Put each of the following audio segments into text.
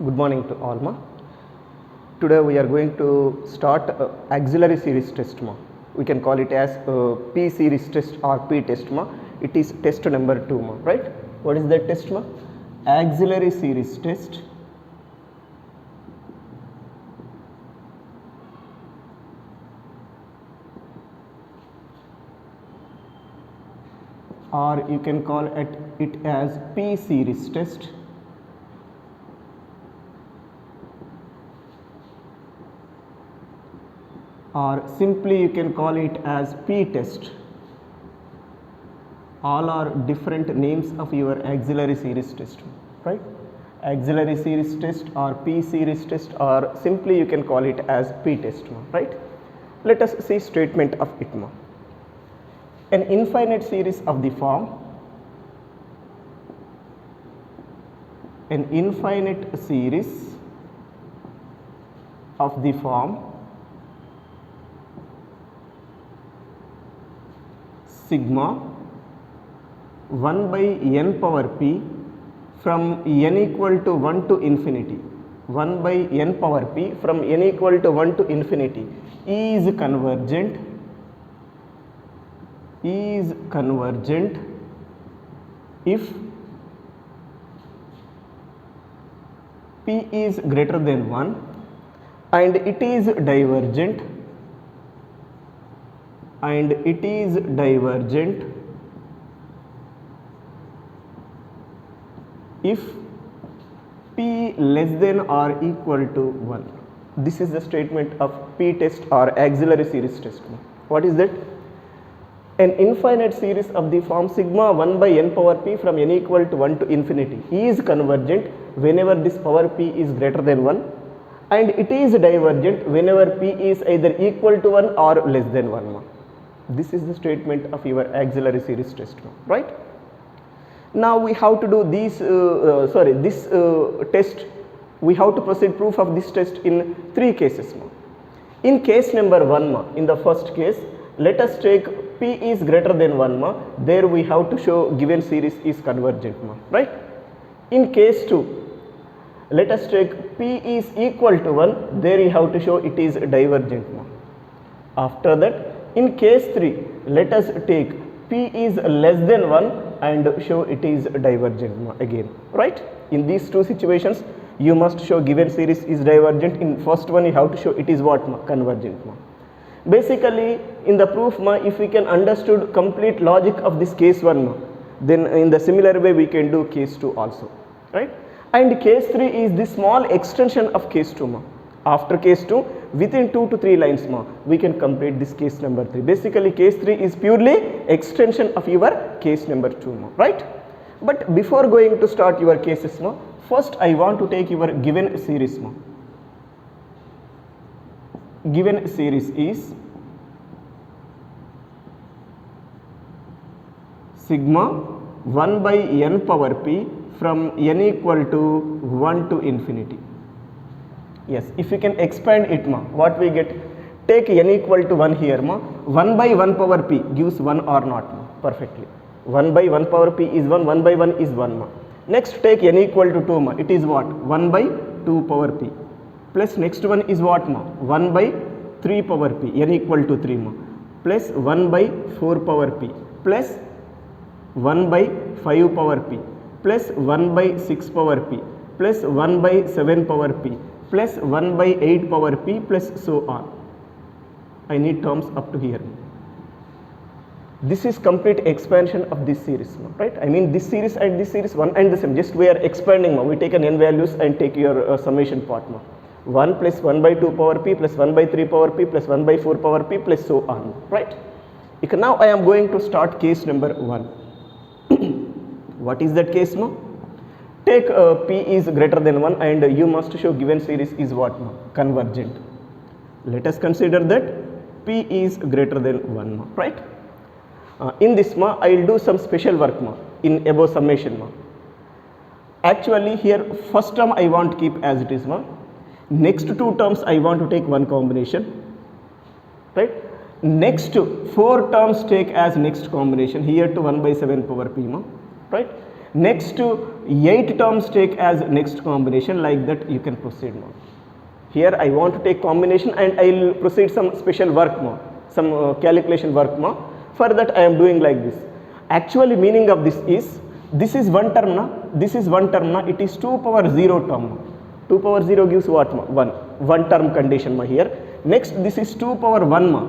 Good morning to all ma. Today we are going to start auxiliary series test ma. We can call it as P series test or P test ma. It is test number 2 ma, right? What is that test ma? Auxiliary series test or you can call it as P series test or simply you can call it as P test. All are different names of your auxiliary series test, right? Auxiliary series test or P series test or simply you can call it as P test, right? Let us see statement of it. An infinite series of the form sigma 1 by n power p from n equal to 1 to infinity, 1 by n power p from n equal to 1 to infinity is convergent if p is greater than 1 and it is divergent if p less than or equal to 1. This is the statement of P test or auxiliary series test. What is that? An infinite series of the form sigma 1 by n power p from n equal to 1 to infinity is convergent whenever this power p is greater than 1 and it is divergent whenever p is either equal to 1 or less than 1. This is the statement of your auxiliary series test, right? Now we have to do this test. We have to proceed proof of this test in 3 cases. In case number 1, in the first case, let us take p is greater than 1. There we have to show given series is convergent, right? In case 2, let us take p is equal to 1. There you have to show it is divergent. After that, in case 3, let us take p is less than 1 and show it is divergent again, right? In these 2 situations, you must show given series is divergent. In first one, you have to show it is what? Convergent. Basically, in the proof, if we can understood complete logic of this case 1, then in the similar way we can do case 2 also, right? And case 3 is the small extension of case 2. After case 2, within 2 to 3 lines we can complete this case number 3. Basically, case 3 is purely extension of your case number 2, right? But before going to start your cases, first I want to take your given series. Given series is sigma 1 by n power p from n equal to 1 to infinity. Yes, if you can expand it, what we get? Take n equal to 1 here, 1 by 1 power p gives 1 or not? Perfectly. 1 by 1 power p is 1, 1 by 1 is 1. Next take n equal to 2, it is what? 1 by 2 power p. Plus next one is what? 1 by 3 power p, n equal to 3, plus 1 by 4 power p, plus 1 by 5 power p, plus 1 by 6 power p, plus 1 by 7 power p, plus 1 by 8 power p, plus so on. I need terms up to here. This is complete expansion of this series, right? I mean this series and this series one and the same, just we are expanding. We take an n values and take your summation part. 1 plus 1 by 2 power p plus 1 by 3 power p plus 1 by 4 power p plus so on, right? Now I am going to start case number 1. What is that case? Take p is greater than 1 and you must show given series is what? Convergent. Let us consider that p is greater than 1, right? In this I will do some special work in above summation. Actually here first term I want to keep as it is. Next 2 terms I want to take one combination, right? Next 4 terms take as next combination here to 1 by 7 power p, right? Next 8 terms take as next combination, like that you can proceed now. Here I want to take combination and I will proceed some special work more, some calculation work more. For that I am doing like this. Actually meaning of this is one term na, this is one term na, it is 2 power 0 term. 2 power 0 gives what ma? 1 term condition ma here. Next this is 2 power 1 ma.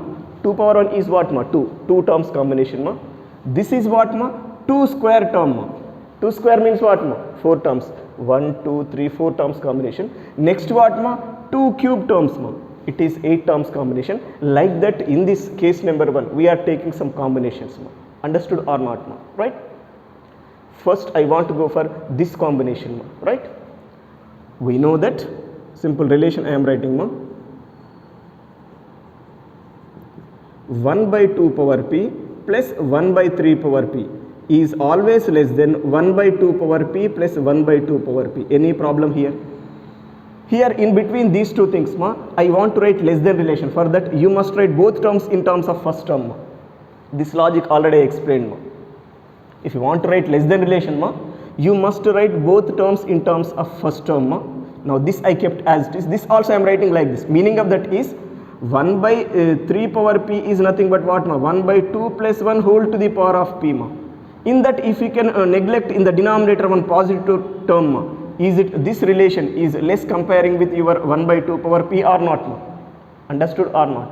2 power 1 is what ma? 2 terms combination ma. This is what ma? 2 square term ma. 2 square means what ma? 4 terms. 1, 2, 3, 4 terms combination. Next what ma? 2 cube terms ma. It is 8 terms combination. Like that in this case number 1 we are taking some combinations ma. Understood or not ma? Right? First I want to go for this combination ma. Right? We know that simple relation I am writing ma. 1 by 2 power p plus 1 by 3 power p is always less than 1 by 2 power p plus 1 by 2 power p. Any problem here? Here in between these two things ma, I want to write less than relation. For that you must write both terms in terms of first term ma. This logic already explained ma. If you want to write less than relation ma, you must write both terms in terms of first term ma. Now this I kept as it is. This also I am writing like this. Meaning of that is 1 by 3 power p is nothing but what ma? 1 by 2 plus 1 whole to the power of p ma. In that if you can neglect in the denominator one positive term ma, is it this relation is less comparing with your 1 by 2 power p or not ma? Understood or not?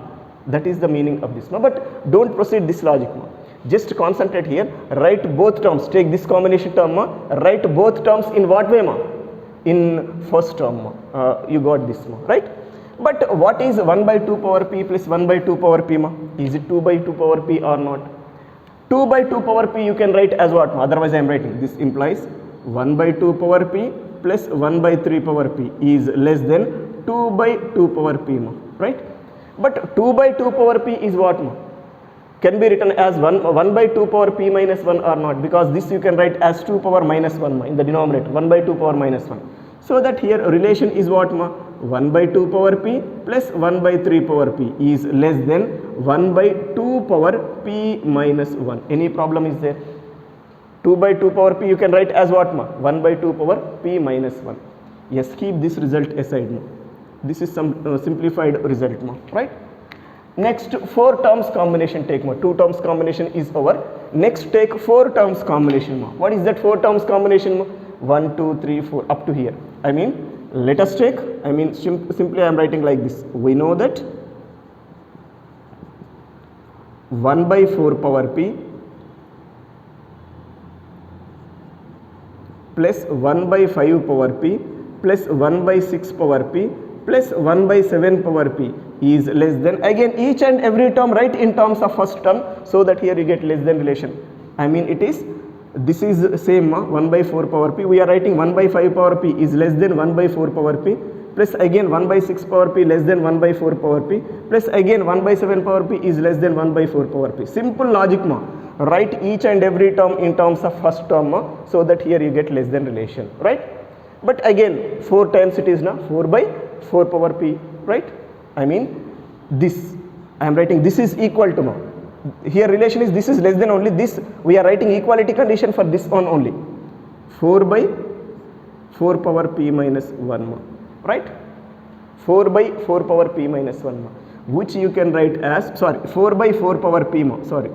That is the meaning of this ma. But don't proceed this logic ma. Just concentrate here, write both terms, take this combination term ma, write both terms in what way ma? In first term ma. You got this ma, right? But what is 1 by 2 power p plus 1 by 2 power p ma? Is it 2 by 2 power p or not? 2 by 2 power p you can write as what ma? Otherwise I am writing, this implies 1 by 2 power p plus 1 by 3 power p is less than 2 by 2 power p ma, right? But 2 by 2 power p is what ma? Can be written as 1 by 2 power p minus 1 or not, because this you can write as 2 power minus 1 ma, in the denominator 1 by 2 power minus 1. So that here relation is what ma? 1 by 2 power p plus 1 by 3 power p is less than 1 by 2 power p minus 1. Any problem is there? 2 by 2 power p you can write as what ma? 1 by 2 power p minus 1. Yes, keep this result aside ma. This is some simplified result ma, right? Next 4 terms combination take ma. 2 terms combination is over. Next take 4 terms combination ma. What is that 4 terms combination ma? 1, 2, 3, 4 up to here. I mean let us take, I mean simply I am writing like this. We know that 1 by 4 power p plus 1 by 5 power p plus 1 by 6 power p plus 1 by 7 power p is less than, again each and every term write in terms of first term, so that here you get less than relation. I mean it is, this is same 1 by 4 power p, we are writing 1 by 5 power p is less than 1 by 4 power p plus again 1 by 6 power p less than 1 by 4 power p plus again 1 by 7 power p is less than 1 by 4 power p. Simple logic ma. Write each and every term in terms of first term ma, so that here you get less than relation, right? But again 4 times it is na, 4 by 4 power p, right? I mean this I am writing, this is equal to ma. Here relation is this is less than only this, we are writing equality condition for this one only, 4 by 4 power p minus 1 ma, right? 4 by 4 power p minus 1 ma, which you can write as, sorry, 4 by 4 power p ma, sorry,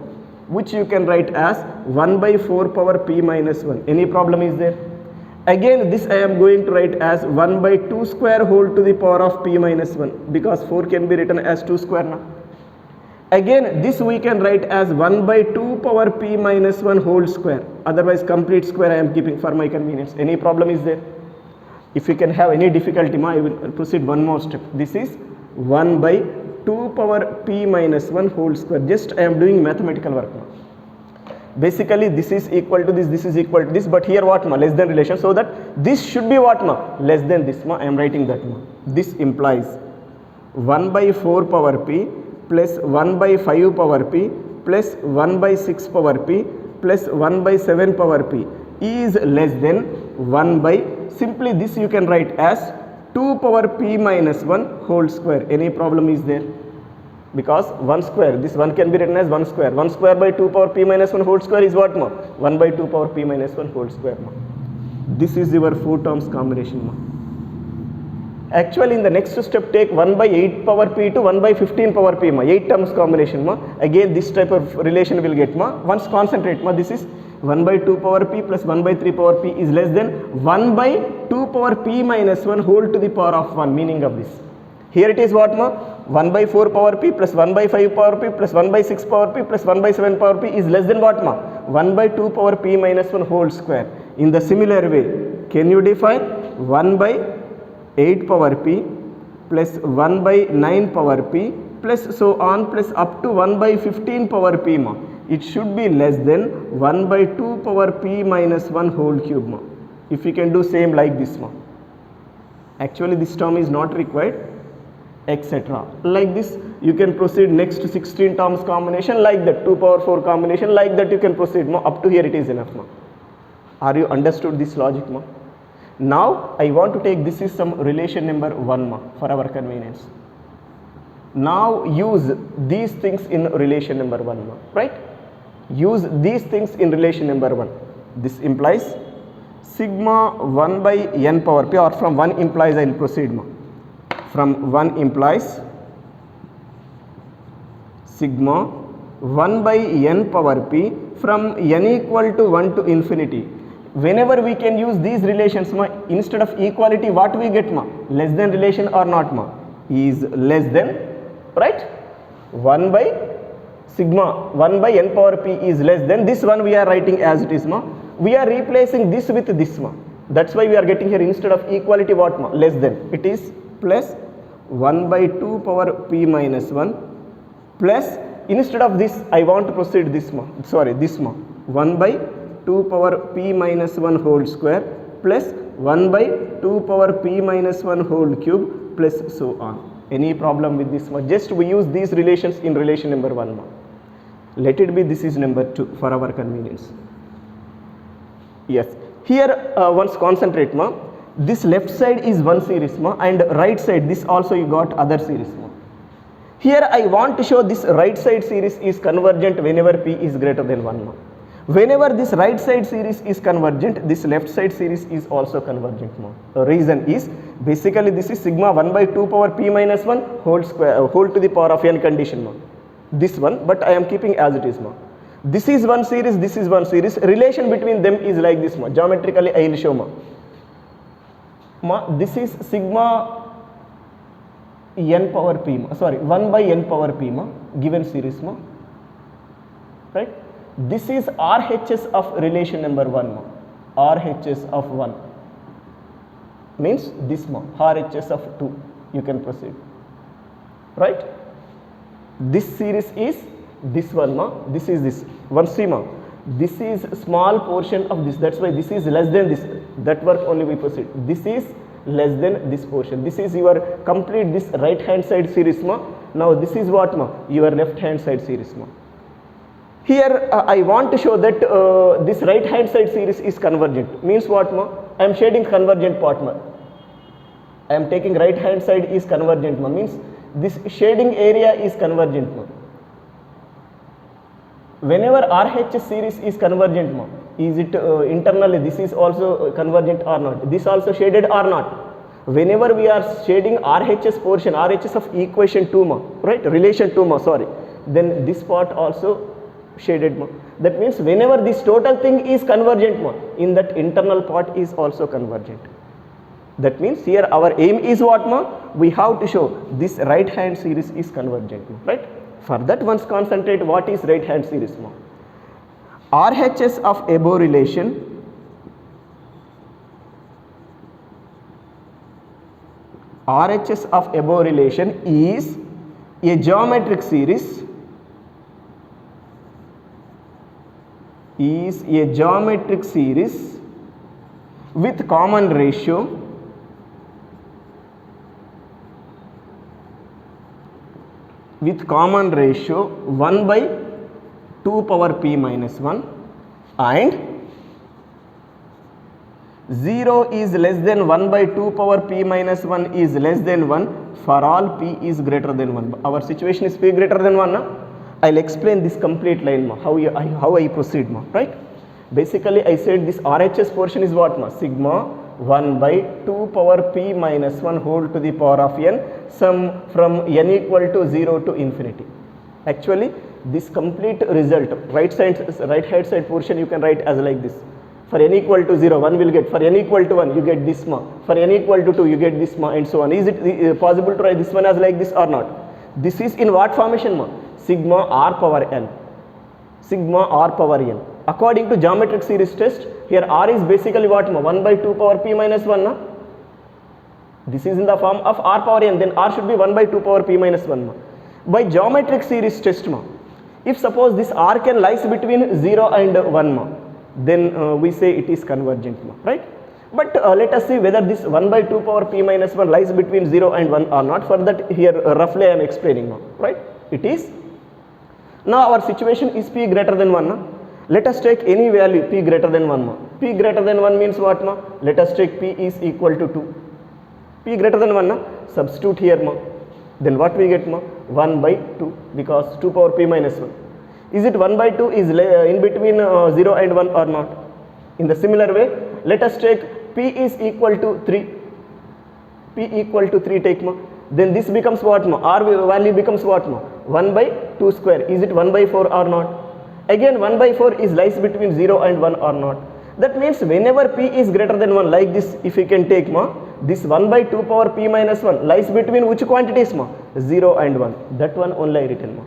which you can write as 1 by 4 power p minus 1. Any problem is there? Again this I am going to write as 1 by 2 square whole to the power of p minus 1, because 4 can be written as 2 square now. Again this we can write as 1 by 2 power p minus 1 whole square, otherwise complete square I am keeping for my convenience. Any problem is there? If you can have any difficulty ma, I will proceed one more step. This is 1 by 2 power p minus 1 whole square. Just I am doing mathematical work ma. Basically this is equal to this is equal to this, but here what ma? Less than relation, so that this should be what ma? Less than this ma. I am writing that ma. This implies 1 by 4 power p plus 1 by 5 power p plus 1 by 6 power p plus 1 by 7 power p is less than 1 by, simply this you can write as 2 power p minus 1 whole square. Any problem is there? because 1 square, this 1 can be written as 1 square. 1 square by 2 power p minus 1 whole square is what, ma? 1 by 2 power p minus 1 whole square, ma. This is your 4 terms combination, ma. Actually, in the next step, take 1 by 8 power p to 1 by 15 power p, ma. 8 terms combination, ma. Again, this type of relation will get, ma. Once concentrate, ma. This is 1 by 2 power p plus 1 by 3 power p is less than 1 by 2 power p minus 1 whole to the power of 1, meaning of this. Here it is what, ma? 1 by 4 power p plus 1 by 5 power p plus 1 by 6 power p plus 1 by 7 power p is less than what, ma? 1 by 2 power p minus 1 whole square. In the similar way, can you define 1 by 8 power p plus 1 by 9 power p plus so on plus up to 1 by 15 power p, ma. It should be less than 1 by 2 power p minus 1 whole cube, ma. If we can do same like this, ma. Actually, this term is not required, etc. Like this, you can proceed next to 16 terms combination like that, 2 power 4 combination like that you can proceed, ma. Up to here it is enough, ma. Are you understood this logic, ma? Now, I want to take, this is some relation number 1, ma, for our convenience. Now, use these things in relation number 1, ma, right? Use these things in relation number 1. This implies sigma 1 by n power p, or from 1 implies I will proceed, ma. From 1 implies sigma 1 by n power p from n equal to 1 to infinity. Whenever we can use these relations, ma, instead of equality, what we get, ma? Less than relation or not, ma? Is less than, right? 1 by sigma 1 by n power p is less than this one we are writing as it is, ma. We are replacing this with this, ma. That's why we are getting here instead of equality what, ma? Less than. It is plus 1 by 2 power p minus 1 plus, instead of this I want to proceed this, ma. Sorry, this, ma. 1 by 2 power p minus 1 whole square plus 1 by 2 power p minus 1 whole cube plus so on. Any problem with this, ma? Just we use these relations in relation number 1, ma. Let it be this is number 2 for our convenience. Yes. Here once concentrate, ma. This left side is one series, ma, and right side this also you got other series, ma. Here I want to show this right side series is convergent whenever p is greater than 1, ma. Whenever this right side series is convergent, this left side series is also convergent, ma. The reason is basically this is sigma 1 by 2 power p minus 1 whole square whole to the power of n condition, ma. This one, but I am keeping as it is, ma. This is one series, this is one series. Relation between them is like this, ma. Geometrically I will show, ma. This is sigma n power p, ma. Sorry, 1 by n power p, ma. Given series, ma. Right? This is RHS of relation number 1, ma. RHS of 1 means this, ma. RHS of 2. You can proceed. Right? This series is this one, ma. This is this. One, see, ma. This is small portion of this. That's why this is less than this. That work only we proceed. This is less than this portion. This is your complete this right hand side series, ma. Now this is what, ma? Your left hand side series, ma. Here I want to show that this right hand side series is convergent. Means what, ma? I am shading convergent part, ma. I am taking right hand side is convergent, ma. Means this shading area is convergent, ma. Whenever RHS series is convergent, ma, is it internally this is also convergent or not? This also shaded or not? Whenever we are shading RHS portion, RHS of equation 2, ma, right? Relation 2, ma, sorry. Then this part also shaded, ma. That means whenever this total thing is convergent, ma, in that internal part is also convergent. That means here our aim is what, ma? We have to show this right hand series is convergent, ma, right? For that once concentrate what is right hand series, ma. RHS of above relation RHS of above relation is a geometric series with common ratio with common ratio 1 by 2 power p minus 1 and 0 is less than 1 by 2 power p minus 1 is less than 1 for all p is greater than 1. Our situation is p greater than 1. Na? I'll explain this complete line ma, how I proceed ma, right? Basically I said this RHS portion is what ma? Sigma 1 by 2 power p minus 1 whole to the power of n, sum from n equal to 0 to infinity. Actually this complete result, right hand side portion you can write as like this. For n equal to 0, 1 will get, for n equal to 1 you get this ma, for n equal to 2 you get this ma, and so on. Is it possible to write this one as like this or not? This is in what formation ma? Sigma r power n, sigma r power n. According to geometric series test, here r is basically what ma? 1 by 2 power p minus 1 na? This is in the form of r power n, then r should be 1 by 2 power p minus 1 ma. By geometric series test ma, if suppose this r can lies between 0 and 1 ma, then we say it is convergent ma, right? But let us see whether this 1 by 2 power p minus 1 lies between 0 and 1 or not. For that here roughly I am explaining ma, right? It is. Now our situation is p greater than 1 na? Let us take any value p greater than 1 ma. P greater than 1 means what ma? Let us take p is equal to 2. P greater than 1 na? Substitute here ma. Then what we get ma? 1 by 2, because 2 power p minus 1. Is it 1 by 2 is in between 0 and 1 or not? In the similar way, let us take p is equal to 3. P equal to 3 take ma. Then this becomes what ma? R value becomes what ma? 1 by 2 square. Is it 1 by 4 or not? Again 1 by 4 is lies between 0 and 1 or not? That means whenever p is greater than 1, like this, if we can take ma, this 1 by 2 power p minus 1 lies between which quantities ma? 0 and 1. That one only I written ma.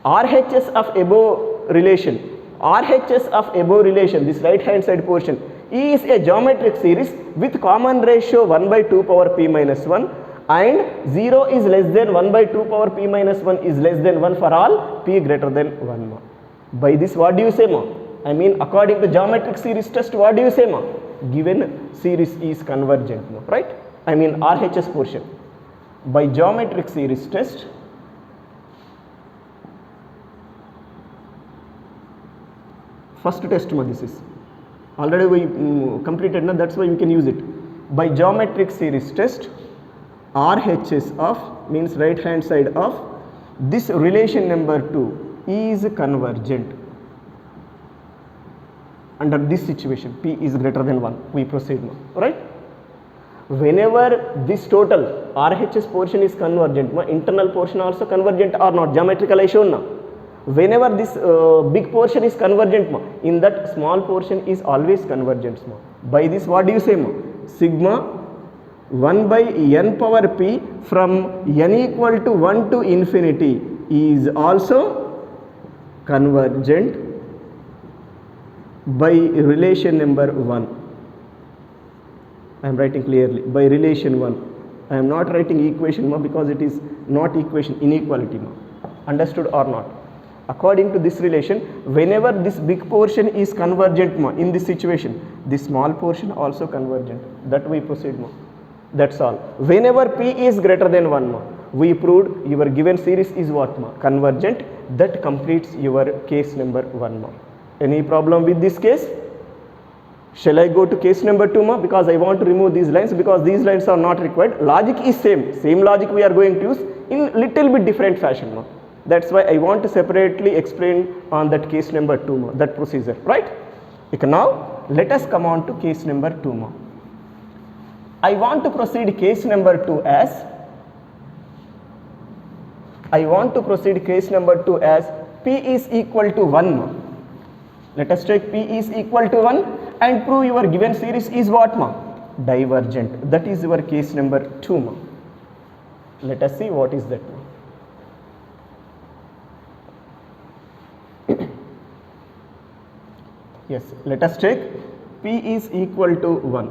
RHS of above relation, RHS of above relation, this right hand side portion is a geometric series with common ratio 1 by 2 power p minus 1, and 0 is less than 1 by 2 power p minus 1 is less than 1 for all p greater than 1 ma. By this what do you say ma? I mean according to geometric series test, what do you say ma? Given series is convergent ma, right? I mean RHS portion. By geometric series test, first test ma, this is already we completed na, that's why we can use it. By geometric series test, RHS of means right hand side of this relation number 2 is convergent. Under this situation p is greater than 1, we proceed now, right? Whenever this total RHS portion is convergent ma, internal portion also convergent or not, geometrical I shown now. Whenever this big portion is convergent ma, in that small portion is always convergent ma. By this what do you say ma? Sigma 1 by n power p from n equal to 1 to infinity is also convergent by relation number 1. I am writing clearly by relation 1. I am not writing equation ma, because it is not equation, inequality ma. Understood or not? According to this relation, whenever this big portion is convergent ma, in this situation, this small portion also convergent. That we proceed ma. That's all. Whenever p is greater than 1 ma, we proved your given series is what ma? Convergent. That completes your case number 1 ma. Any problem with this case? Shall I go to case number 2 ma? Because I want to remove these lines, because these lines are not required. Logic is same logic we are going to use in little bit different fashion ma. That's why I want to separately explain on that case number 2 ma, that procedure, right? Okay, now let us come on to case number 2 ma. I want to proceed case number 2 as p is equal to 1 ma. Let us take p is equal to 1 and prove your given series is what ma? Divergent. That is your case number 2 ma. Let us see what is that ma. Yes, let us take p is equal to 1,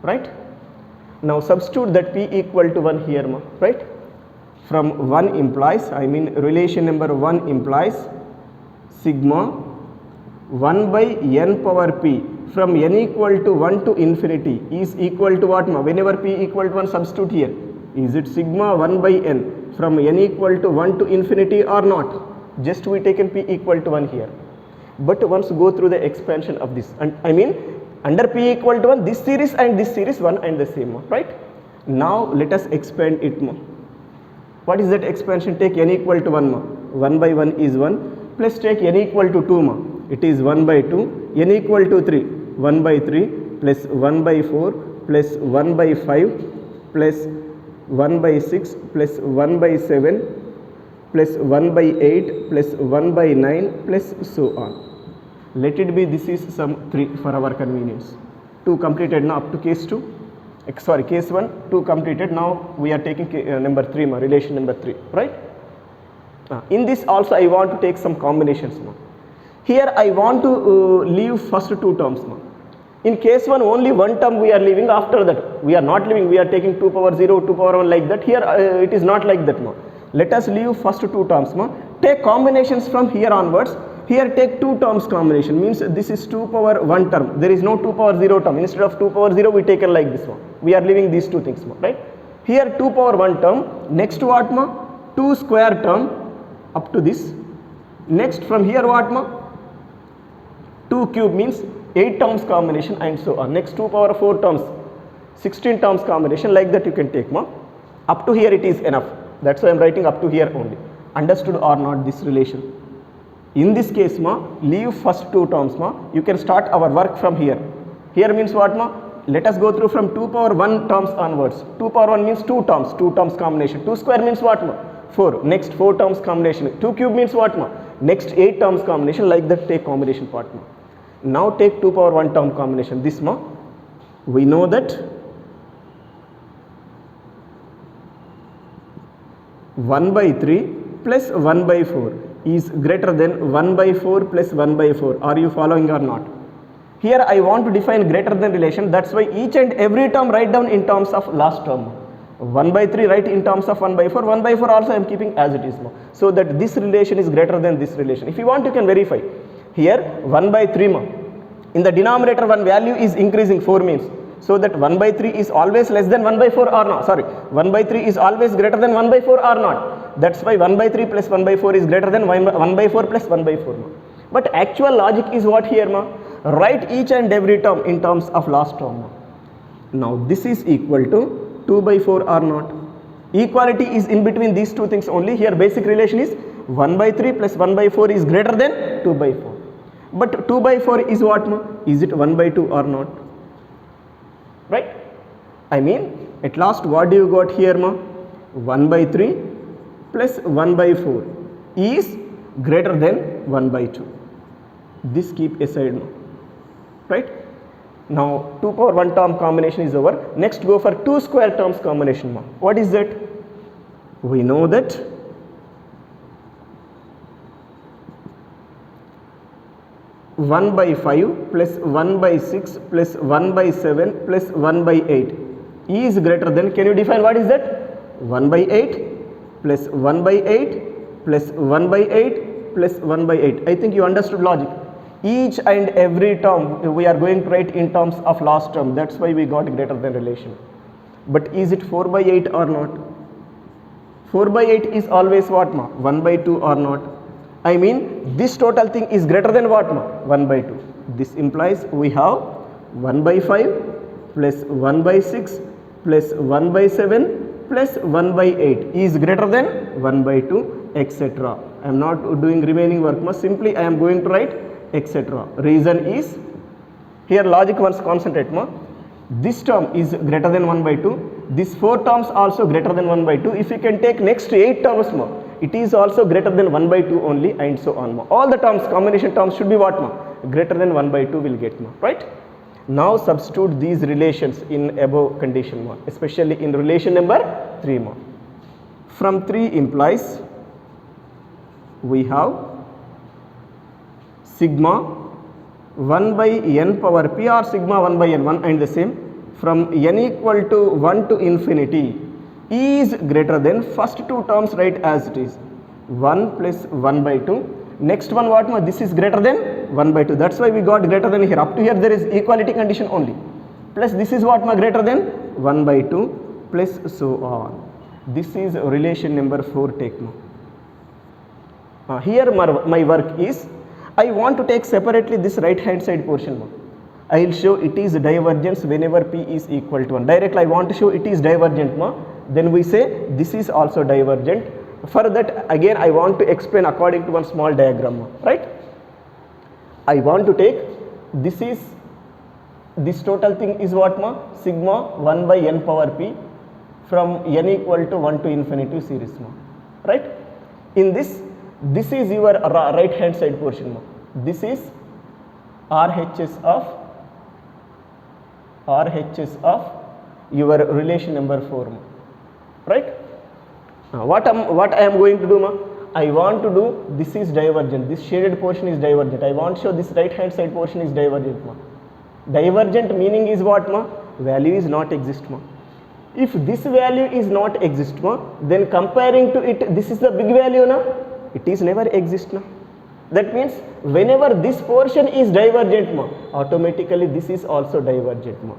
right? Now substitute that p equal to 1 here ma, right? From 1 implies, I mean relation number 1 implies sigma 1 by n power p from n equal to 1 to infinity is equal to what ma? Whenever p equal to 1, substitute here. Is it sigma 1 by n from n equal to 1 to infinity or not? Just we taken p equal to 1 here. But once go through the expansion of this, and I mean Under p equal to 1, this series and this series one and the same, right? Now let us expand it more. What is that expansion? Take n equal to 1 more. 1 by 1 is 1, plus take n equal to 2 more. It is 1 by 2. N equal to 3, 1 by 3 plus 1 by 4 plus 1 by 5 plus 1 by 6 plus 1 by 7 plus 1 by 8 plus 1 by 9 plus so on. Let it be this is some 3 for our convenience. 2 completed now up to case 2. Sorry, case 1, 2 completed. Now we are taking number 3, relation number 3, right? In this also I want to take some combinations now. Here I want to leave first 2 terms now. In case 1 only one term we are leaving, after that we are not leaving, we are taking 2 power 0, 2 power 1 like that. Here it is not like that now. Let us leave first 2 terms now. Take combinations from here onwards. Here take 2 terms combination, means this is 2 power 1 term. There is no 2 power 0 term. Instead of 2 power 0 we taken like this one. We are leaving these 2 things now, right? Here 2 power 1 term. Next what ma? 2 square term up to this. Next from here what ma? 2 cube means 8 terms combination and so on. Next 2 power 4 terms, 16 terms combination, like that you can take ma. Up to here it is enough. That's why I am writing up to here only. Understood or not this relation? In this case ma, leave first 2 terms ma. You can start our work from here. Here means what ma? Let us go through from 2 power 1 terms onwards. 2 power 1 means 2 terms combination. 2 square means what ma? 4. Next 4 terms combination. 2 cube means what ma? Next 8 terms combination, like that take combination part ma. Now take 2 power 1 term combination. This ma, we know that 1 by 3 plus 1 by 4 is greater than 1 by 4 plus 1 by 4. Are you following or not? Here I want to define greater than relation. That's why each and every term write down in terms of last term. 1 by 3 write in terms of 1 by 4. 1 by 4 also I am keeping as it is now. So that this relation is greater than this relation. If you want you can verify. Here 1 by 3 ma. In the denominator one value is increasing, 4 means. So that 1 by 3 is always less than 1 by 4 or not. Sorry, 1 by 3 is always greater than 1 by 4 or not. That's why 1 by 3 plus 1 by 4 is greater than 1 by 4 plus 1 by 4 ma. But actual logic is what here ma? Write each and every term in terms of last term ma. Now this is equal to 2 by 4 or not. Equality is in between these 2 things only. Here basic relation is 1 by 3 plus 1 by 4 is greater than 2 by 4. But 2 by 4 is what ma? Is it 1 by 2 or not? Right? I mean at last what do you got here ma? 1 by 3 plus 1 by 4 is greater than 1 by 2. This keep aside ma. Right? Now 2 power 1 term combination is over. Next go for 2 square terms combination ma. What is that? We know that 1 by 5 plus 1 by 6 plus 1 by 7 plus 1 by 8 is greater than, can you define what is that? 1 by 8 plus 1 by 8 plus 1 by 8 plus 1 by 8. I think you understood logic. Each and every term we are going to write in terms of last term. That's why we got greater than relation. But is it 4 by 8 or not? 4 by 8 is always what ma? 1 by 2 or not? I mean this total thing is greater than what ma? 1 by 2. This implies we have 1 by 5 plus 1 by 6 plus 1 by 7 plus 1 by 8 is greater than 1 by 2, etc. I am not doing remaining work ma. Simply I am going to write etc. Reason is, here logic once concentrate ma. This term is greater than 1 by 2. These 4 terms also greater than 1 by 2. If you can take next 8 terms ma, it is also greater than 1 by 2 only, and so on ma. All the terms, combination terms should be what ma? Greater than 1 by 2 will get ma, right? Now substitute these relations in above condition ma, especially in relation number 3 ma. From 3 implies we have sigma 1 by n power p or sigma 1 by n, 1 and the same, from n equal to 1 to infinity is greater than first 2 terms write as it is 1 plus 1 by 2. Next one what ma? This is greater than 1 by 2. That's why we got greater than here. Up to here there is equality condition only. Plus this is what ma? Greater than 1 by 2 plus so on. This is relation number 4 take ma. Here my work is, I want to take separately this right hand side portion ma. I will show it is divergence whenever P is equal to 1. Directly I want to show it is divergent ma. Then we say this is also divergent. For that again I want to explain according to one small diagram ma, right? I want to take this total thing is what ma? Sigma 1 by n power p from n equal to 1 to infinity series ma, right? In this is your right hand side portion ma. This is RHS of your relation number 4 ma, right? What I am going to do ma? I want to do, this is divergent, this shaded portion is divergent. I want to show this right hand side portion is divergent ma. Divergent meaning is what ma? Value is not exist ma. If this value is not exist ma, then comparing to it, this is the big value na, it is never exist na. That means whenever this portion is divergent ma, automatically this is also divergent ma.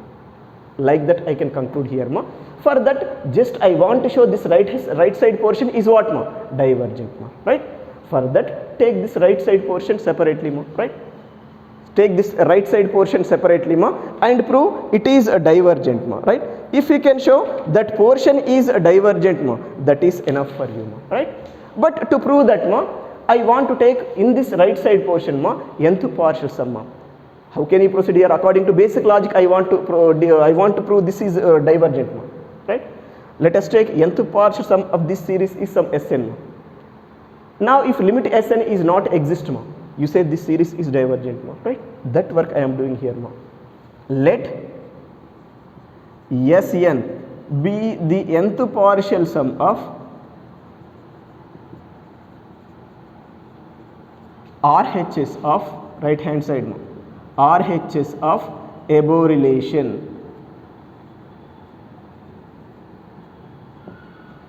Like that I can conclude here ma. For that just I want to show this right side portion is what ma? Divergent ma, right? For that take this right side portion separately ma, right? Take this right side portion separately ma and prove it is a divergent ma, right? If you can show that portion is a divergent ma, that is enough for you ma, right? But to prove that ma, I want to take in this right side portion ma nth partial sum ma. How can you proceed here? According to basic logic I want to prove this is divergent ma, right? Let us take nth partial sum of this series is some Sn ma. Now if limit Sn is not exist ma, you say this series is divergent ma, right? That work I am doing here ma. Let Sn be the nth partial sum of RHS of right hand side ma, RHS of above relation.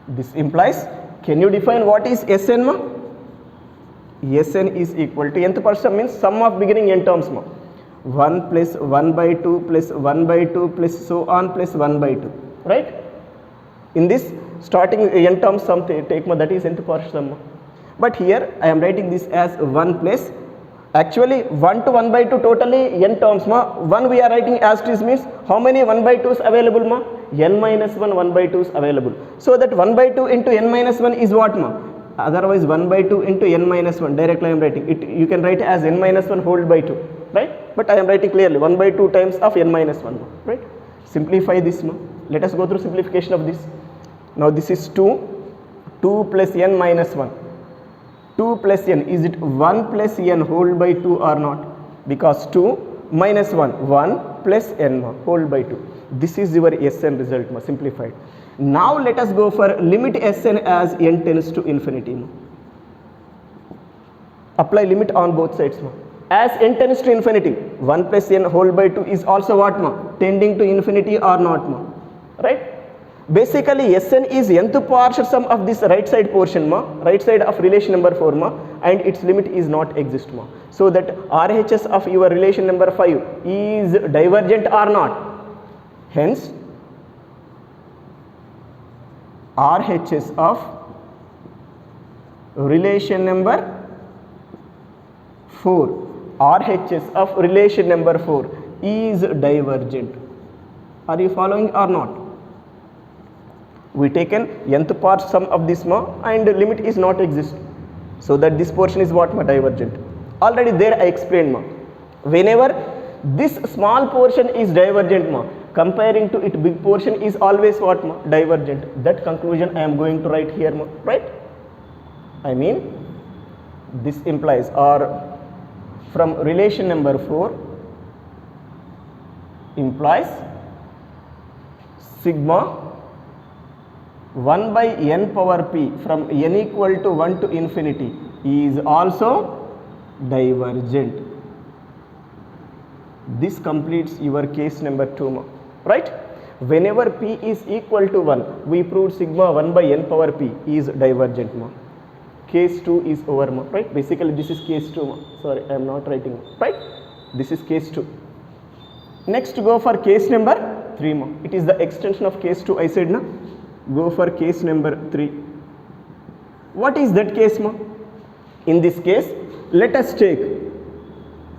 This implies, can you define what is Sn ma? Sn is equal to nth partial sum means sum of beginning n terms ma. 1 plus 1 by 2 plus 1 by 2 plus so on plus 1 by 2, right? In this starting n terms sum take ma, that is nth partial sum ma. But here I am writing this as 1 plus, actually 1 to 1 by 2 totally n terms ma. 1 we are writing as it is means how many 1 by 2s available ma? N minus 1 1 by 2s available. So that 1 by 2 into n minus 1 is what ma? Otherwise 1 by 2 into n minus 1, directly I am writing it, you can write as n minus 1 whole by 2, right? But I am writing clearly 1 by 2 times of n minus 1 ma, right? Simplify this ma. Let us go through simplification of this. Now this is 2 plus n minus 1. 2 plus n, is it 1 plus n whole by 2 or not? Because 2 minus 1 plus n ma, whole by 2. This is your Sn result ma, simplified. Now let us go for limit Sn as n tends to infinity ma. Apply limit on both sides ma. As n tends to infinity, 1 plus n whole by 2 is also what ma? Tending to infinity or not ma, right? Basically Sn is nth partial sum of this right side portion ma, right side of relation number 4 ma, and its limit is not exist ma. So that RHS of your relation number 5 is divergent or not. Hence RHS of relation number 4, RHS of relation number 4 is divergent. Are you following or not? We taken nth part sum of this ma and limit is not exist. So that this portion is what ma? Divergent. Already there I explained ma. Whenever this small portion is divergent ma, comparing to it big portion is always what ma? Divergent. That conclusion I am going to write here ma, right? I mean this implies, or from relation number 4 implies sigma 1 by n power p from n equal to 1 to infinity is also divergent. This completes your case number 2 ma, right? Whenever p is equal to 1, we proved sigma 1 by n power p is divergent ma. Case 2 is over ma, right? Basically this is case 2 ma. Sorry, I am not writing, right? This is case 2. Next go for case number 3 ma. It is the extension of case 2 I said na. Go for case number 3. What is that case ma? In this case, let us take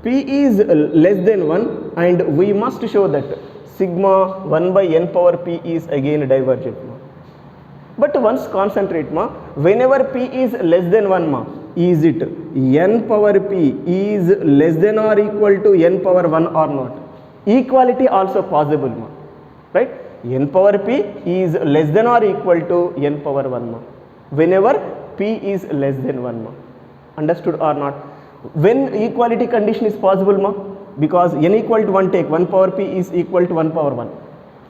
p is less than 1 and we must show that sigma 1 by n power p is again divergent ma. But once concentrate ma, whenever p is less than 1 ma, is it n power p is less than or equal to n power 1 or not? Equality also possible ma, right? N power p is less than or equal to n power 1 ma, whenever p is less than 1 ma. Understood or not? When equality condition is possible ma, because n equal to 1 take 1 power p is equal to 1 power 1.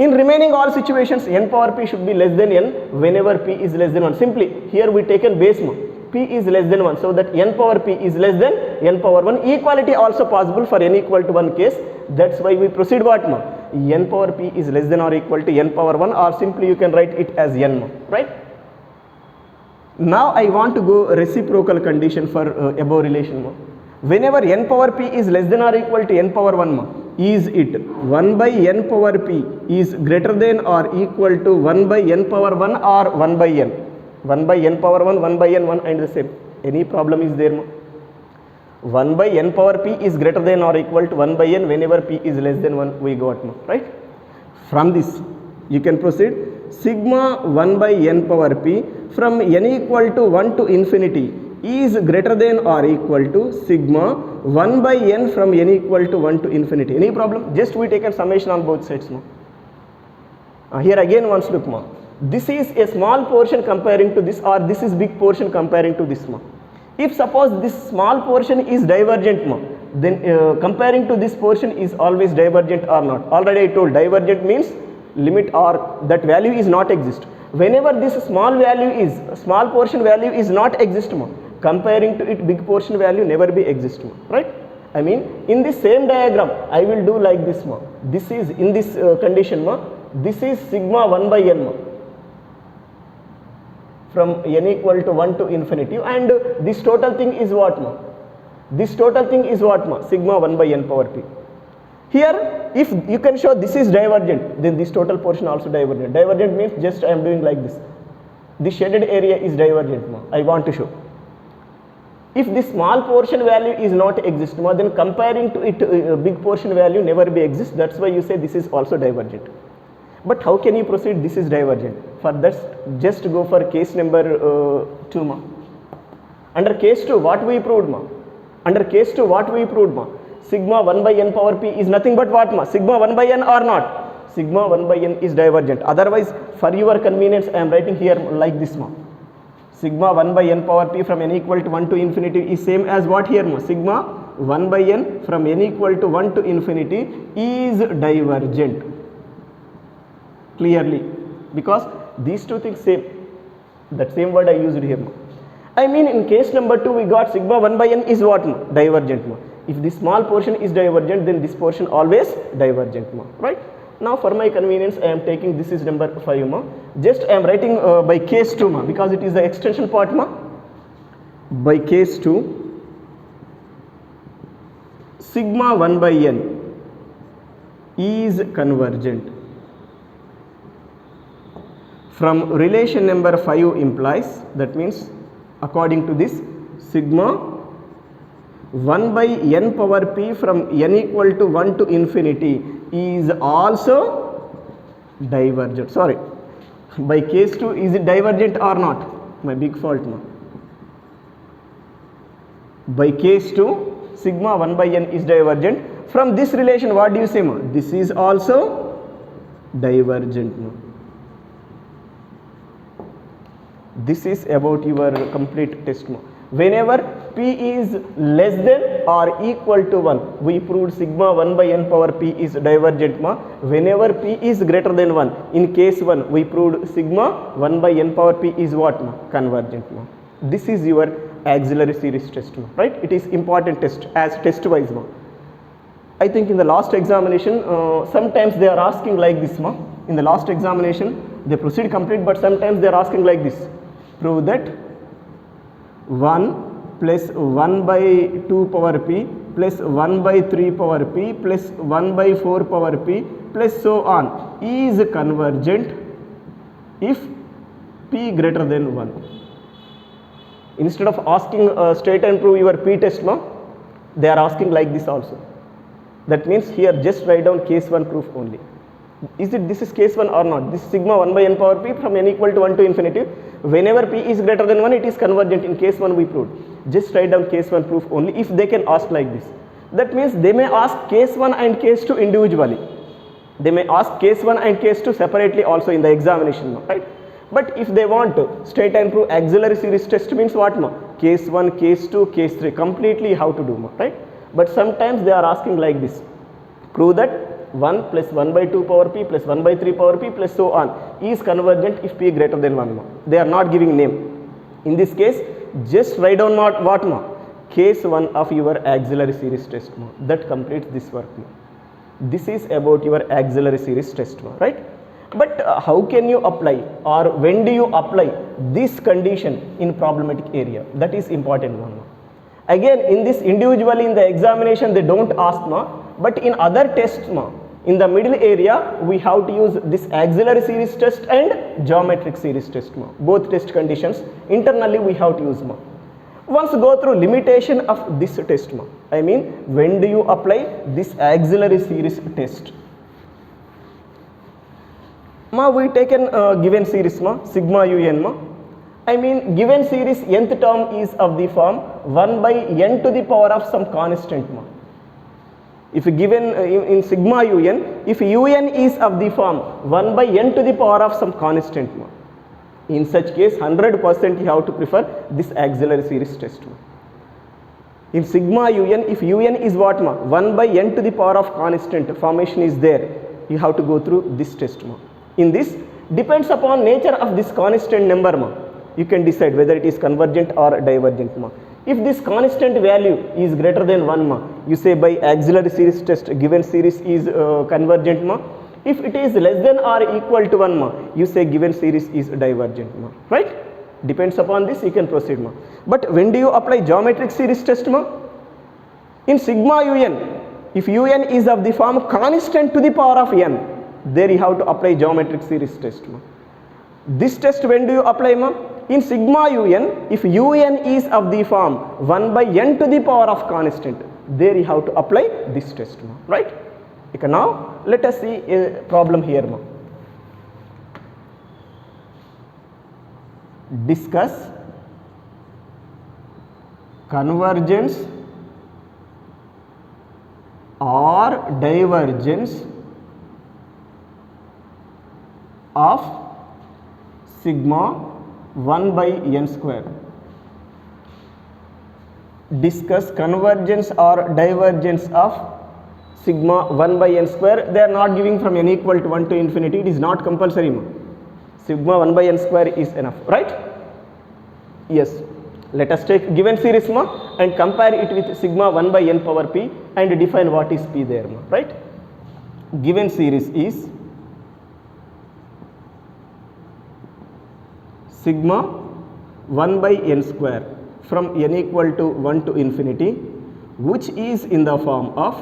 In remaining all situations n power p should be less than n whenever p is less than 1. Simply here we taken base ma, p is less than 1, so that n power p is less than n power 1. Equality also possible for n equal to 1 case. That's why we proceed what ma, n power p is less than or equal to n power 1, or simply you can write it as n ma, right? Now I want to go reciprocal condition for above relation ma. Whenever n power p is less than or equal to n power 1 ma, is it 1 by n power p is greater than or equal to 1 by n power 1 or 1 by n? 1 by n power 1, 1 by n, 1 and the same. Any problem is there ma? 1 by n power p is greater than or equal to 1 by n whenever p is less than 1, we got ma, right? From this you can proceed sigma 1 by n power p from n equal to 1 to infinity is greater than or equal to sigma 1 by n from n equal to 1 to infinity. Any problem? Just we take a summation on both sides ma. Here again once look ma, this is a small portion comparing to this, or this is big portion comparing to this ma. If suppose this small portion is divergent ma, then comparing to this portion is always divergent or not? Already I told divergent means limit or that value is not exist. Whenever this small value is, small portion value is not exist ma, comparing to it big portion value never be exist ma, right? I mean in this same diagram I will do like this ma. This is in this condition ma, this is sigma 1 by n ma, from n equal to 1 to infinity, and this total thing is what ma? This total thing is what ma? Sigma 1 by n power p. Here if you can show this is divergent, then this total portion also divergent. Divergent means just I am doing like this. This shaded area is divergent ma, I want to show. If this small portion value is not exist ma, then comparing to it big portion value never be exist. That's why you say this is also divergent. But how can you proceed this is divergent? For that just go for case number 2 ma. Under case 2 what we proved ma? Under case 2 what we proved ma? Sigma 1 by n power p is nothing but what ma? Sigma 1 by n or not? Sigma 1 by n is divergent. Otherwise for your convenience I am writing here like this ma. Sigma 1 by n power p from n equal to 1 to infinity is same as what here ma? Sigma 1 by n from n equal to 1 to infinity is divergent. Clearly, because these two things same, that same word I used here ma. I mean in case number 2 we got sigma 1 by n is what ma? Divergent ma. If this small portion is divergent, then this portion always divergent ma, right? Now for my convenience I am taking this is number 5 ma. Just I am writing by case 2 ma, because it is the extension part ma. By case 2 sigma 1 by n is convergent. From relation number 5 implies, that means according to this sigma 1 by n power p from n equal to 1 to infinity is also divergent. Sorry, by case 2 is it divergent or not? My big fault now. By case 2 sigma 1 by n is divergent. From this relation what do you say ma? This is also divergent now. This is about your complete test ma. Whenever p is less than or equal to 1, we proved sigma 1 by n power p is divergent ma. Whenever p is greater than 1, in case 1 we proved sigma 1 by n power p is what ma? Convergent ma. This is your auxiliary series test ma, right? It is important test as test wise ma. I think in the last examination sometimes they are asking like this ma. In the last examination they proceed complete, but sometimes they are asking like this. Prove that 1 plus 1 by 2 power p plus 1 by 3 power p plus 1 by 4 power p plus so on is convergent if p greater than 1. Instead of asking straight and prove your p test ma, They are asking like this also. That means here just write down case 1 proof only. This is case 1 or not? This sigma 1 by n power p from n equal to 1 to infinity. Whenever p is greater than 1, it is convergent. In case 1 we proved. Just write down case 1 proof only if they can ask like this. That means they may ask case 1 and case 2 individually. They may ask case 1 and case 2 separately also in the examination, right? But if they want to straight and prove auxiliary series test means what, ma? Case 1, case 2, case 3, completely how to do, ma, right? But sometimes they are asking like this. Prove that 1 plus 1 by 2 power p plus 1 by 3 power p plus so on is convergent if p greater than 1, ma. They are not giving name. In this case, just write down what, ma? Case 1 of your auxiliary series test, ma. That completes this work, ma. This is about your auxiliary series test, ma, right? But how can you apply, or when do you apply this condition in problematic area? That is important one, ma. Again, in this individually in the examination they don't ask, ma, but in other tests, ma, in the middle area we have to use this auxiliary series test and geometric series test, ma. Both test conditions internally we have to use, ma. Once go through limitation of this test, ma. I mean, when do you apply this auxiliary series test? Ma, we taken given series, ma, sigma un, ma. I mean, given series nth term is of the form 1 by n to the power of some constant, ma. If given in sigma un, if un is of the form 1 by n to the power of some constant, ma. In such case 100% you have to prefer this auxiliary series test, ma. In sigma un, if un is what, ma? 1 by n to the power of constant formation is there, you have to go through this test, ma. In this, depends upon nature of this constant number, ma. You can decide whether it is convergent or divergent, ma. If this constant value is greater than 1, ma, you say by auxiliary series test given series is convergent, ma. If it is less than or equal to 1, ma, you say given series is divergent, ma, right? Depends upon this, you can proceed, ma. But when do you apply geometric series test, ma? In sigma un, if un is of the form constant to the power of n, there you have to apply geometric series test, ma. This test when do you apply, ma? In sigma un, if un is of the form 1 by n to the power of constant, there you have to apply this test, ma, right? Okay, now let us see a problem here, ma. Discuss convergence or divergence of sigma 1 by n square. Discuss convergence or divergence of sigma 1 by n square. They are not giving from n equal to 1 to infinity. It is not compulsory, ma. Sigma 1 by n square is enough, right? Yes. Let us take given series, ma, and compare it with sigma 1 by n power p and define what is p there, ma, right? Given series is sigma 1 by n square from n equal to 1 to infinity, which is in the form of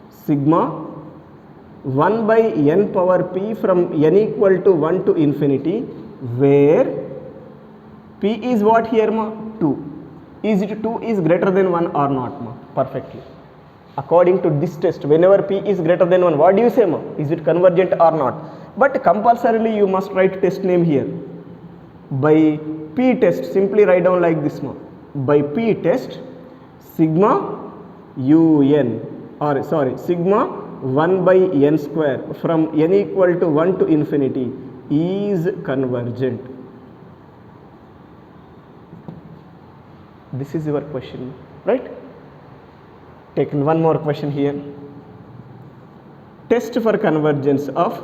sigma 1 by n power p from n equal to 1 to infinity, where p is what here, ma? 2. Is it 2 is greater than 1 or not, ma? Perfectly. According to this test, whenever p is greater than 1, what do you say, ma? Is it convergent or not? But compulsorily you must write test name here. By p test, simply write down like this, ma. By p test, sigma un, or sorry, sigma 1 by n square from n equal to 1 to infinity is convergent. This is your question, right? Taken one more question here. Test for convergence of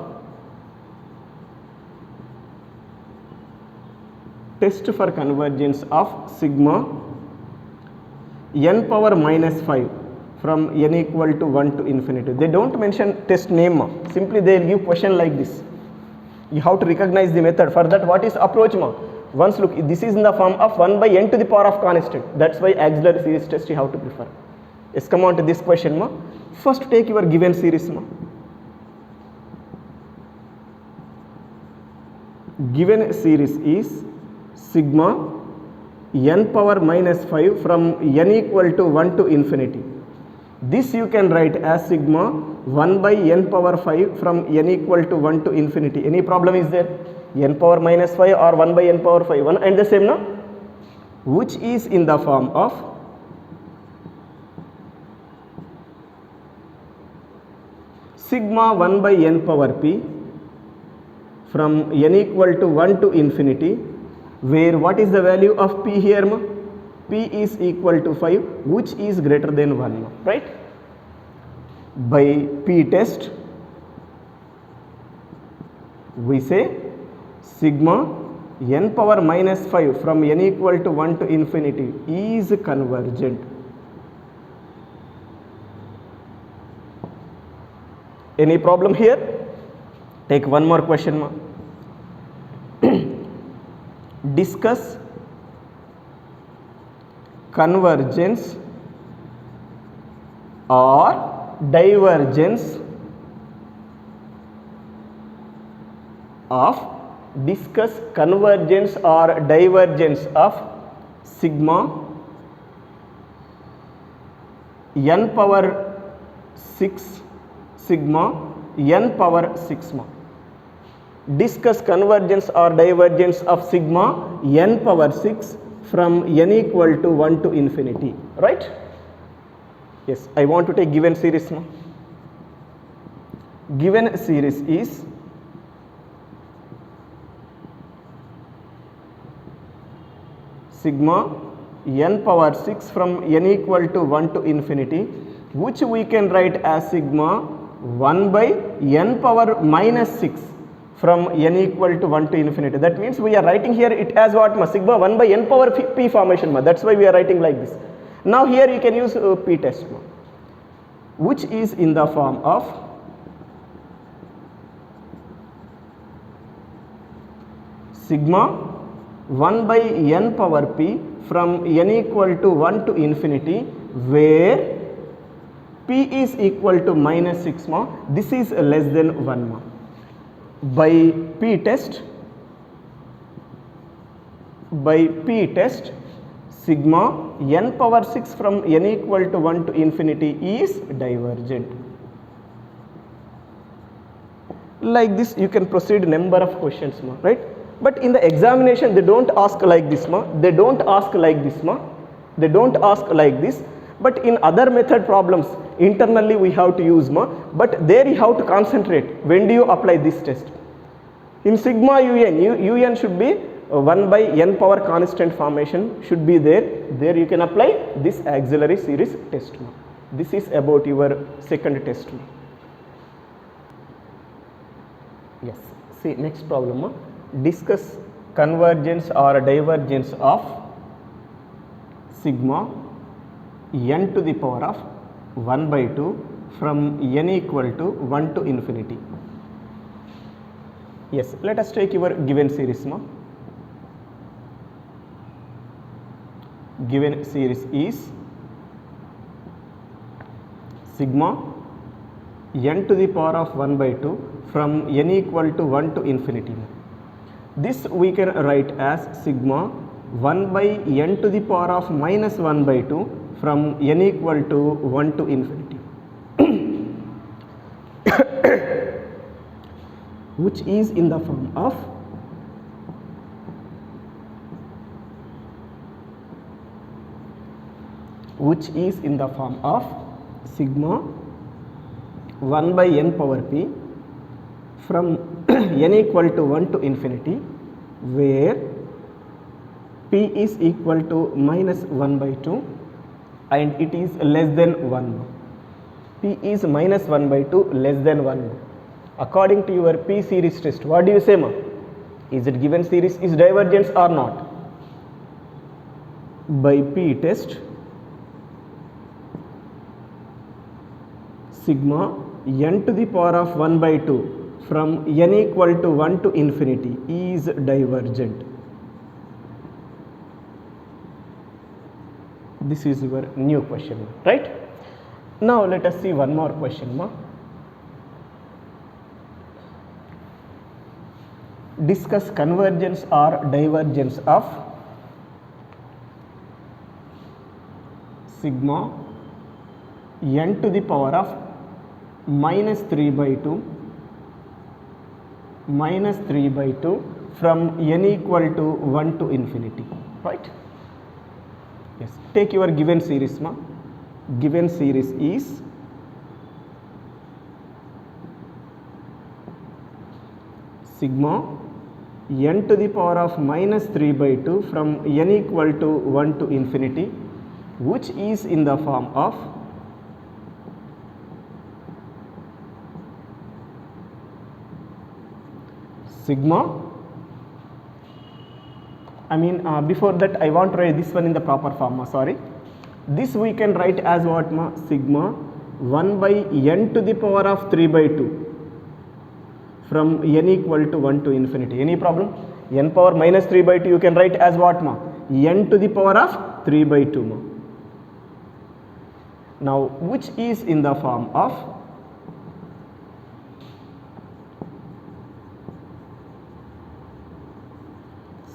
sigma n power minus 5 from n equal to 1 to infinity. They don't mention test name, ma. Simply they will give question like this. You have to recognize the method. For that, what is approach, ma? Once look, this is in the form of 1 by n to the power of constant. That's why auxiliary series test you have to prefer. Let's come on to this question, ma. First take your given series, ma. given series is sigma n power minus 5 from n equal to 1 to infinity. This you can write as sigma 1 by n power 5 from n equal to 1 to infinity. Any problem is there? N power minus 5 or 1 by n power 5, one and the same, no? Which is in the form of sigma 1 by n power p from n equal to 1 to infinity, where what is the value of p here, ma? P is equal to 5, which is greater than 1, ma? Right? By p test we say sigma n power minus 5 from n equal to 1 to infinity is convergent. Any problem here? Take one more question, ma. Discuss convergence or divergence of sigma n power 6 sigma n power 6, ma. Discuss convergence or divergence of sigma n power 6 from n equal to 1 to infinity, right? Yes, I want to take given series, ma. Given series is sigma n power 6 from n equal to 1 to infinity, which we can write as sigma 1 by n power minus 6 from n equal to 1 to infinity. That means we are writing here it as what, ma? Sigma 1 by n power p formation, ma. That's why we are writing like this. Now here you can use p test, ma, which is in the form of sigma 1 by n power p from n equal to 1 to infinity, where p is equal to minus 6, ma. This is less than 1, ma. By p test sigma n power 6 from n equal to 1 to infinity is divergent. Like this you can proceed number of questions, ma, right? But in the examination they don't ask like this, ma. They don't ask like this, ma. They don't ask like this. But in other method problems internally we have to use, ma. But there you have to concentrate. When do you apply this test? In sigma un should be 1 by n power constant formation should be there. There you can apply this auxiliary series test, ma. This is about your second test, ma. Yes. See next problem, ma. Discuss convergence or divergence of sigma n to the power of 1 by 2 from n equal to 1 to infinity. Yes, let us take your given series, ma. Given series is sigma n to the power of 1 by 2 from n equal to 1 to infinity. This we can write as sigma 1 by n to the power of minus 1 by 2 from n equal to 1 to infinity, which is in the form of sigma 1 by n power p from n equal to 1 to infinity, where p is equal to minus 1 by 2 and it is less than 1. P is minus 1 by 2 less than 1. According to your p series test, what do you say, ma? Is it given series is divergence or not? By p test sigma n to the power of 1 by 2 from n equal to 1 to infinity is divergent. This is your new question, right? Now let us see one more question, ma. discuss convergence or divergence of sigma n to the power of minus 3 by 2 from n equal to 1 to infinity, right? Yes, take your given series ma. Given series is sigma n to the power of minus 3 by 2 from n equal to 1 to infinity, which is in the form of sigma, before that I want to write this one in the proper form, sorry. This we can write as what ma? Sigma 1 by n to the power of 3 by 2 from n equal to 1 to infinity. Any problem? N power minus 3 by 2 you can write as what ma? N to the power of 3 by 2 ma. Now which is in the form of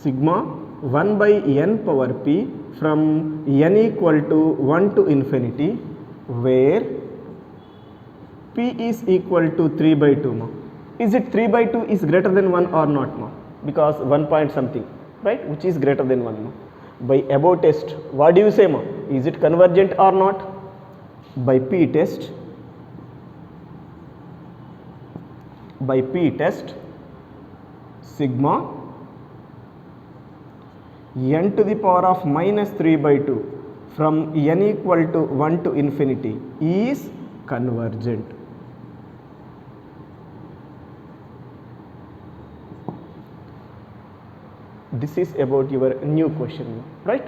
sigma 1 by n power p from n equal to 1 to infinity, where p is equal to 3 by 2 ma. Is it 3 by 2 is greater than 1 or not ma? Because 1 point something, right, which is greater than 1 ma. By above test, what do you say ma? Is it convergent or not? By p test, sigma n to the power of minus 3 by 2 from n equal to 1 to infinity is convergent. This is about your new question, right?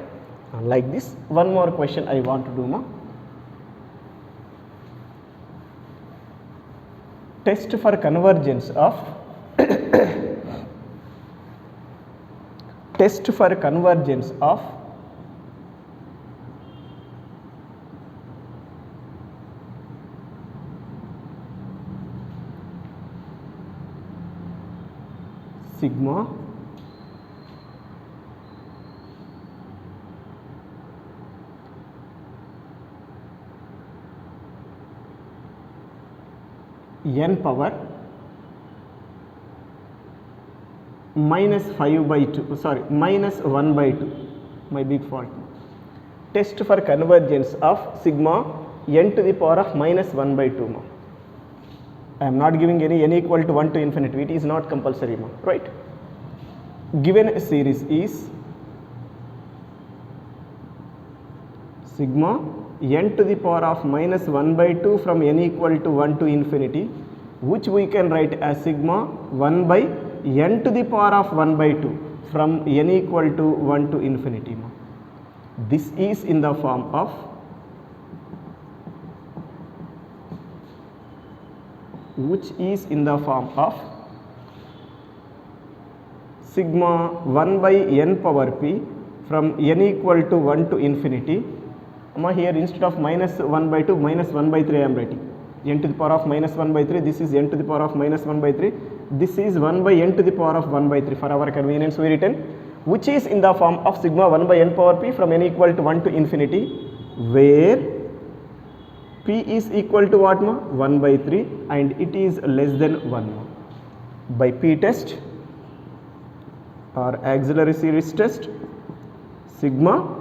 Like this, one more question I want to do ma. Test for convergence of sigma n power minus 5 by 2, sorry, minus 1 by 2, my big fault. Test for convergence of sigma n to the power of minus 1 by 2 ma. I am not giving any n equal to 1 to infinity, it is not compulsory ma, right? Given series is sigma n to the power of minus 1 by 2 from n equal to 1 to infinity, which we can write as sigma 1 by n to the power of 1 by 2 from n equal to 1 to infinity. This is in the form of sigma 1 by n power p from n equal to 1 to infinity. Here instead of minus 1 by 2, minus 1 by 3 I am writing. N to the power of minus 1 by 3, this is n to the power of minus 1 by 3, this is 1 by n to the power of 1 by 3. For our convenience we written, which is in the form of sigma 1 by n power p from n equal to 1 to infinity, where p is equal to what ma? 1 by 3 and it is less than 1 ma. By p test or auxiliary series test, sigma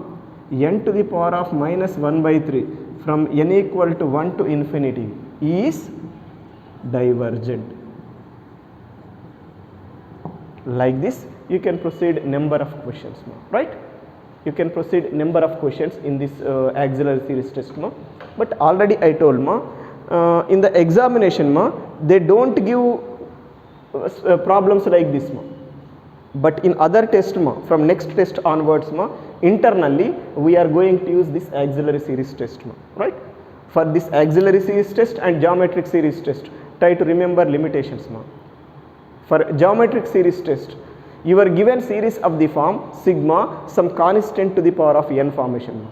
n to the power of minus 1 by 3 from n equal to 1 to infinity is divergent. Like this you can proceed number of questions ma, right? You can proceed number of questions in this auxiliary series test ma. But already I told ma, in the examination ma, they don't give problems like this ma. But in other test ma, from next test onwards ma, internally we are going to use this auxiliary series test ma, right? For this auxiliary series test and geometric series test, try to remember limitations ma. For geometric series test, you are given series of the form sigma some constant to the power of n formation ma.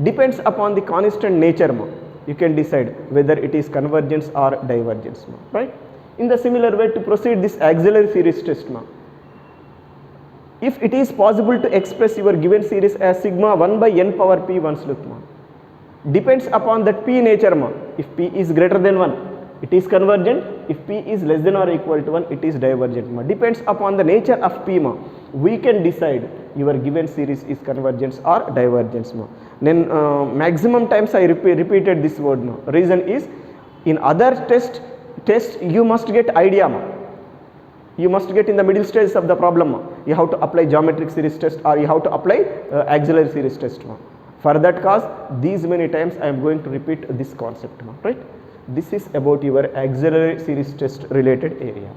Depends upon the constant nature ma, you can decide whether it is convergence or divergence ma, right? In the similar way, to proceed this auxiliary series test ma, if it is possible to express your given series as sigma 1 by n power p once look ma, depends upon that p nature ma. If p is greater than 1, it is convergent. If p is less than or equal to 1, it is divergent ma. Depends upon the nature of p ma, we can decide your given series is convergence or divergence ma. Then maximum times I repeated this word ma. Reason is, in other test you must get idea ma. You must get in the middle stages of the problem ma. You have to apply geometric series test or you have to apply auxiliary series test ma. For that cause, these many times I am going to repeat this concept ma, right. This is about your auxiliary series test related area.